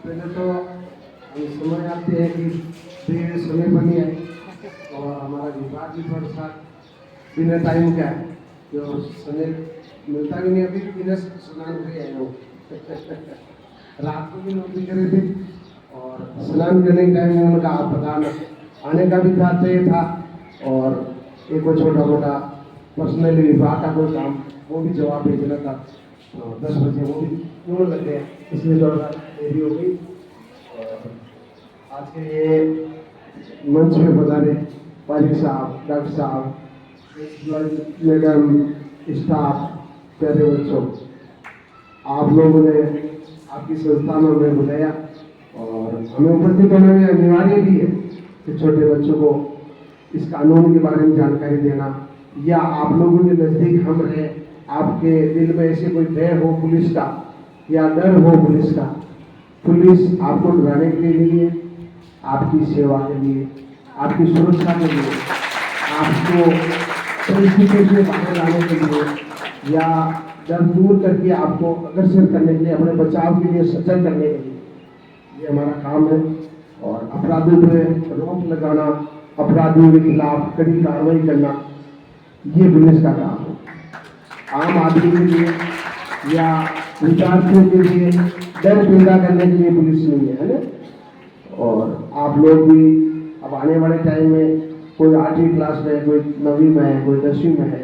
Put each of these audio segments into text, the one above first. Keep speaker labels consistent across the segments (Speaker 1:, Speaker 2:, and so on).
Speaker 1: पहले तो हम समझ आते हैं कि धीरे समय बनी है और हमारा विभाग भी थोड़ा सा बिना टाइम का है जो समय मिलता भी नहीं। अभी बिना स्नान हुए आए हो रात को भी नौकरी करे थे और स्नान करने के टाइम में उनका आप बताना आने का भी था तय था और एक वो छोटा मोटा पर्सनली विभाग का कोई काम वो भी जवाब भेजना था। 10 बजे वो भी क्यों लग गए इसलिए थोड़ा सा देरी हो गई। और आज के ये मंच पे पधारे वालिद साहब, डॉक्टर साहब, मैडम, स्टाफ, प्यारे बच्चों, आप लोगों ने आपकी संस्था में हमें बुलाया और हमें उपस्थित होना में अनिवार्य भी है कि छोटे बच्चों को इस कानून के बारे में जानकारी देना या आप लोगों के नज़दीक हम रहे, आपके दिल में ऐसे कोई भय हो पुलिस का या डर हो पुलिस का। पुलिस आपको डराने के लिए नहीं है, आपकी सेवा के लिए, आपकी सुरक्षा के लिए, आपको परिस्थिति से बाहर लाने के लिए या डर दूर करके आपको अग्रसर करने के लिए, अपने बचाव के लिए, सजग करने के लिए ये हमारा काम है। और अपराधियों पर रोक लगाना, अपराधियों के खिलाफ कड़ी कार्रवाई करना ये पुलिस का काम है। आम आदमी के लिए या विद्यार्थियों के लिए डर पैदा करने के लिए पुलिस नहीं है ना। और आप लोग भी अब आने वाले टाइम में कोई 8वीं क्लास में, कोई 9वीं में है, कोई 10वीं में है,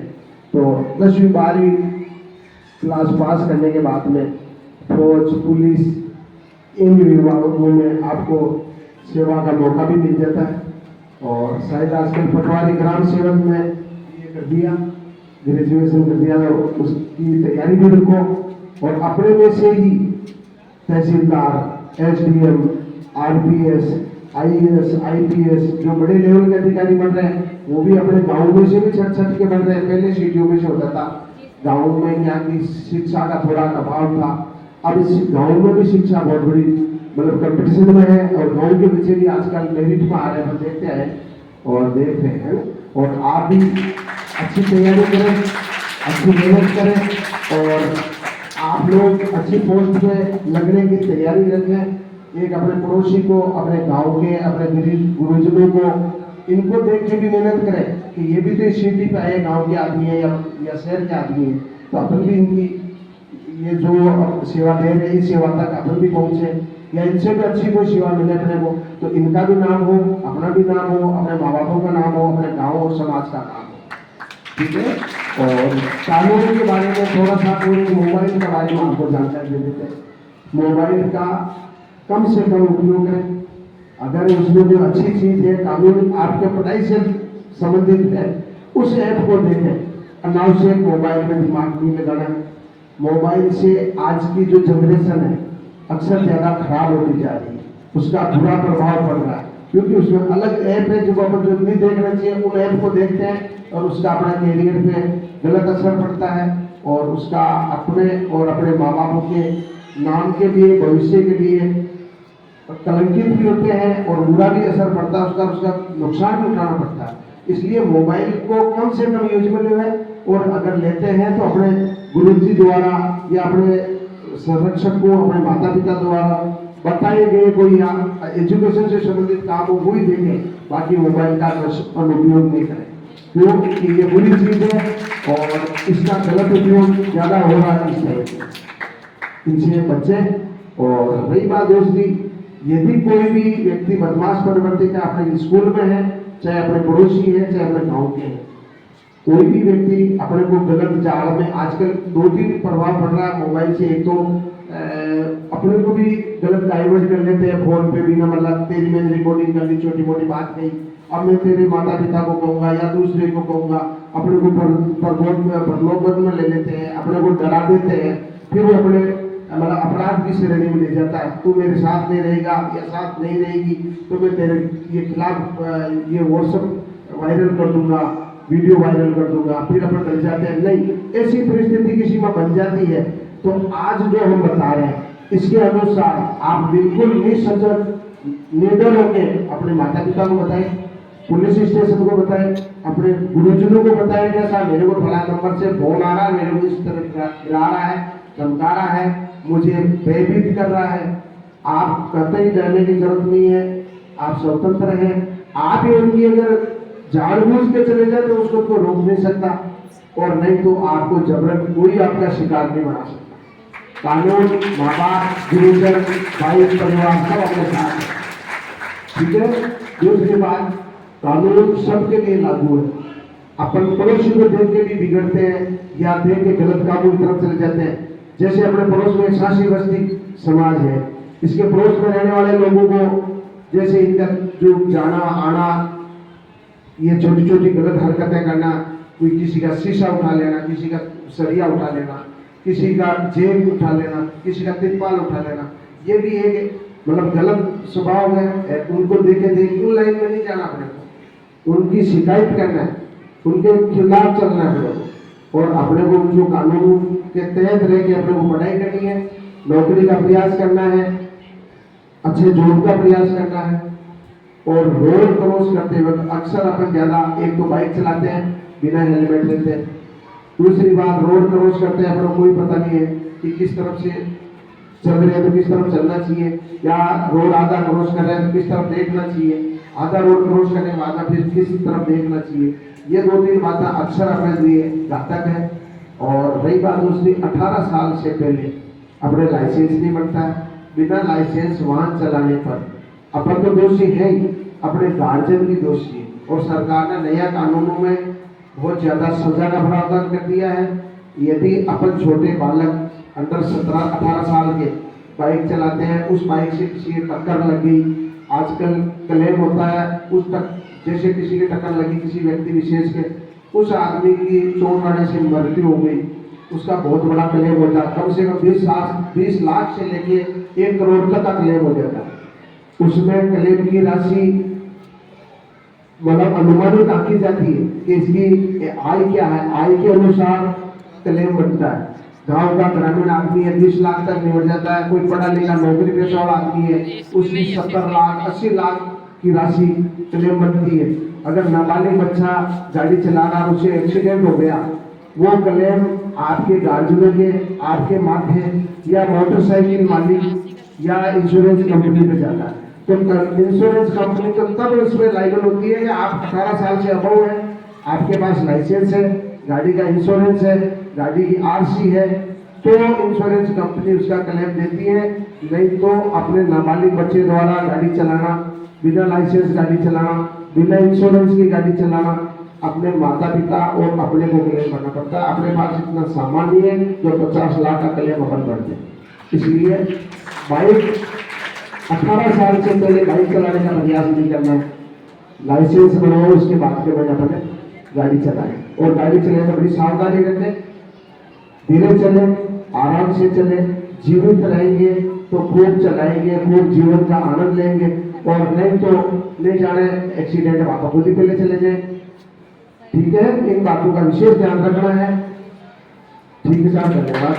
Speaker 1: तो 10वीं 12वीं क्लास पास करने के बाद में फौज, पुलिस, इन विभागों में आपको सेवा का मौका भी मिल जाता है। और शायद आजकल पटवारी ग्राम सेवक में ये कर दिया, ग्रेजुएशन कर दिया, उसकी तैयारी भी रखो और अपने में से ही तहसीलदार, SDM, RPS, IAS, IPS जो बड़े लेवल के अधिकारी बन रहे हैं वो भी अपने गाँव में से भी छट छट के बन रहे हैं। पहले सिटियों में से होता था, गाँव में क्या कि शिक्षा का थोड़ा अभाव था, अब इस गाँव में भी शिक्षा बहुत बड़ी मतलब कंपटीशन में है और गाँव के बच्चे भी आजकल मेरिट में आ रहे हैं, हम देखते हैं और देख रहे हैं। और आप भी अच्छी तैयारी करें, अच्छी मेहनत करें और आप लोग अच्छी पोस्ट पे लगने की तैयारी रखें। एक अपने पड़ोसी को, अपने गांव के, अपने गुरुजनों को, इनको देख के भी मेहनत करें कि ये भी तो इस सिटी पे आए गांव के आदमी है या शहर के आदमी है, तो अपन भी इनकी ये जो सेवा दे रहे हैं इस सेवा तक अपन भी पहुंचे या इनसे भी अच्छी कोई सेवा मिले अपने को, तो इनका भी नाम हो, अपना भी नाम हो, अपने माँ बापों का नाम हो, अपने गाँव और समाज का नाम हो। ठीक है। और कानून के बारे में थोड़ा सा मोबाइल के बारे में आपको जानकारी दे देते हैं। मोबाइल का कम से कम उपयोग करें। अगर उसमें कोई अच्छी चीज है, कानून आपके पढ़ाई से संबंधित है, उस ऐप को देखें। अनावश्यक मोबाइल में दिमाग नहीं लगाना। मोबाइल से आज की जो जनरेशन है अक्सर ज़्यादा खराब होती जा रही है, उसका बुरा प्रभाव पड़ रहा है क्योंकि उसमें अलग ऐप है जो अपन जो नहीं देखना चाहिए उन ऐप को देखते हैं और उसका अपना कैरियर पे गलत असर पड़ता है और उसका अपने और अपने माँ बापों के नाम के लिए, भविष्य के लिए कलंकित भी होते हैं और बुरा भी असर पड़ता है, उसका नुकसान भी उठाना पड़ता है। इसलिए मोबाइल को कम से कम यूज में लें और अगर लेते हैं तो अपने गुरुजी द्वारा या अपने संरक्षक को, अपने माता पिता द्वारा बताए गए कोई या एजुकेशन से संबंधित काम हो वही देखें, बाकी मोबाइल का अनुपयोग नहीं करें क्योंकि ये बुरी चीज है और इसका गलत उपयोग ज्यादा हो रहा है इनसे बच्चे। और रही बात दूसरी, यदि कोई भी व्यक्ति बदमाश प्रवृत्ति का अपने स्कूल में है, चाहे अपने पड़ोसी है, चाहे अपने गाँव के हैं, कोई भी व्यक्ति अपने को गलत जाल में, आजकल 2-3 प्रभाव पड़ रहा है मोबाइल से। एक तो अपने को भी गलत डाइवर्ट कर लेते हैं फोन पे भी, ना मतलब तेरी मैंने रिकॉर्डिंग कर ली, छोटी मोटी बात नहीं, अब मैं तेरे माता पिता को कहूँगा या दूसरे को कहूँगा, अपने को प्रलोभन में ले लेते हैं, अपने को डरा देते हैं, फिर वो अपने मतलब अपराध की श्रेणी में ले जाता है। तू मेरे साथ नहीं रहेगा या साथ नहीं रहेगी तो मैं तेरे ये खिलाफ ये व्हाट्सएप वायरल कर दूंगा, वीडियो वायरल कर दूंगा, फिर अपन डर जाते हैं। नहीं, ऐसी परिस्थिति किसी में बन जाती है तो आज जो हम बता रहे हैं इसके अनुसार आप बिल्कुल निसजग निडर होकर अपने माता पिता को बताएं, पुलिस स्टेशन को बताएं, अपने गुरुजनों को बताएं कि ऐसा मेरे को फला नंबर से फोन आ रहा है, मेरे को इस तरह गिरा रहा है, धमका रहा है, मुझे भयभीत कर रहा है, आप कतई डरने की जरूरत नहीं है, आप स्वतंत्र हैं। आप ही उनकी अगर जानबूझ के चले जाए तो उसको तो रोक नहीं सकता, और नहीं तो आपको जबरन कोई आपका शिकार नहीं बना सकता। कानून, माँ बाप, गुरुजन, भाई, परिवार सब अपने साथ है, ठीक है। दूसरी बात, कानून सबके लिए लागू है। अपन पड़ोसी को देख के भी बिगड़ते हैं या देख के गलत कामों की तरफ चले जाते हैं। जैसे अपने पड़ोस में शासी बस्ती समाज है, इसके पड़ोस में रहने वाले लोगों को जैसे इनका जो जाना आना, ये छोटी छोटी गलत हरकतें करना, कोई किसी का शीशा उठा लेना, किसी का सरिया उठा लेना, किसी का जेब उठा लेना, किसी का तिरपाल उठा लेना, ये भी एक मतलब गलत स्वभाव है। उनको देखे देख उन लाइन में नहीं जाना अपने को, उनकी शिकायत करना है, उनके खिलाफ चलना है, और अपने को जो कानून के तहत रह के अपने को पढ़ाई करनी है, नौकरी का प्रयास करना है, अच्छे जॉब का प्रयास करना है। और रोड क्रॉस करते वक्त अक्सर अपन ज्यादा एक तो बाइक चलाते हैं बिना हेलमेट लेते हैं, दूसरी बात रोड क्रॉस करते हैं अपन को कोई पता नहीं है कि किस तरफ से चल रहे हैं तो किस तरफ चलना चाहिए, या रोड आधा क्रॉस कर रहे हैं तो किस तरफ देखना चाहिए, आधा रोड क्रॉस करने के बाद फिर किस तरफ देखना चाहिए। ये दो तीन बातें अक्सर अपने लिए घातक है। और रही बात दूसरी, 18 साल से पहले अपने लाइसेंस नहीं बनता है। बिना लाइसेंस वाहन चलाने पर अपन तो दोषी है ही, अपने गार्जियन भी दोषी है। और सरकार ने नया कानूनों में बहुत ज्यादा सजा का प्रावधान कर दिया है। यदि अपन छोटे बालक अंडर 17-18 साल के बाइक चलाते हैं, उस बाइक से किसी की टक्कर लग गई, आजकल क्लेम होता है उस तक, जैसे किसी की टक्कर लगी किसी व्यक्ति विशेष के, उस आदमी की चोट आने से मृत्यु हो गई, उसका बहुत बड़ा क्लेम होता है। कम से कम 20 लाख से लेके 1 करोड़ तक का क्लेम हो जाता है। उसमें क्लेम की राशि मतलब अनुमानित आंकी जाती है कि इसकी आय क्या है, आय के अनुसार क्लेम बनता है। गांव का ग्रामीण आदमी है 20 लाख तक निपट जाता है, कोई पढ़ा लिखा नौकरी पेशा वाला आदमी है उसकी 70 लाख 80 लाख की राशि क्लेम बनती है। अगर नाबालिग बच्चा गाड़ी चला रहा उसे एक्सीडेंट हो गया, वो क्लेम आपके गार्जियनों के, आपके माथे या मोटरसाइकिल मालिक या इंश्योरेंस कंपनी पे जाता है। तो इंश्योरेंस कंपनी तो तब उसमें लाइबल होती है कि आप 18 साल से अबव है, आपके पास लाइसेंस है, गाड़ी का इंश्योरेंस है, गाड़ी की आरसी है, तो इंश्योरेंस कंपनी उसका क्लेम देती है। नहीं तो अपने नाबालिग बच्चे द्वारा गाड़ी चलाना, बिना लाइसेंस गाड़ी चलाना, बिना इंश्योरेंस की गाड़ी चलाना, अपने माता पिता और अपने को क्लेम करना पड़ता है। अपने पास इतना सामान नहीं है जो 50 लाख का क्लेम अपन कर दे। इसलिए बाइक 18 साल से पहले बाइक चलाने का प्रयास नहीं करना है। लाइसेंस बनाओ, उसके बाद के बाद अपने गाड़ी चलाएं, और गाड़ी चलाने में बड़ी सावधानी रखें, धीरे चले, आराम से चले। जीवित रहेंगे तो खूब चलाएंगे, खूब जीवन का आनंद लेंगे, और नहीं तो ले जाने एक्सीडेंट वहां खुद ही पहले चले जाए। ठीक है, इन बातों का विशेष ध्यान रखना है। ठीक है साहब, धन्यवाद।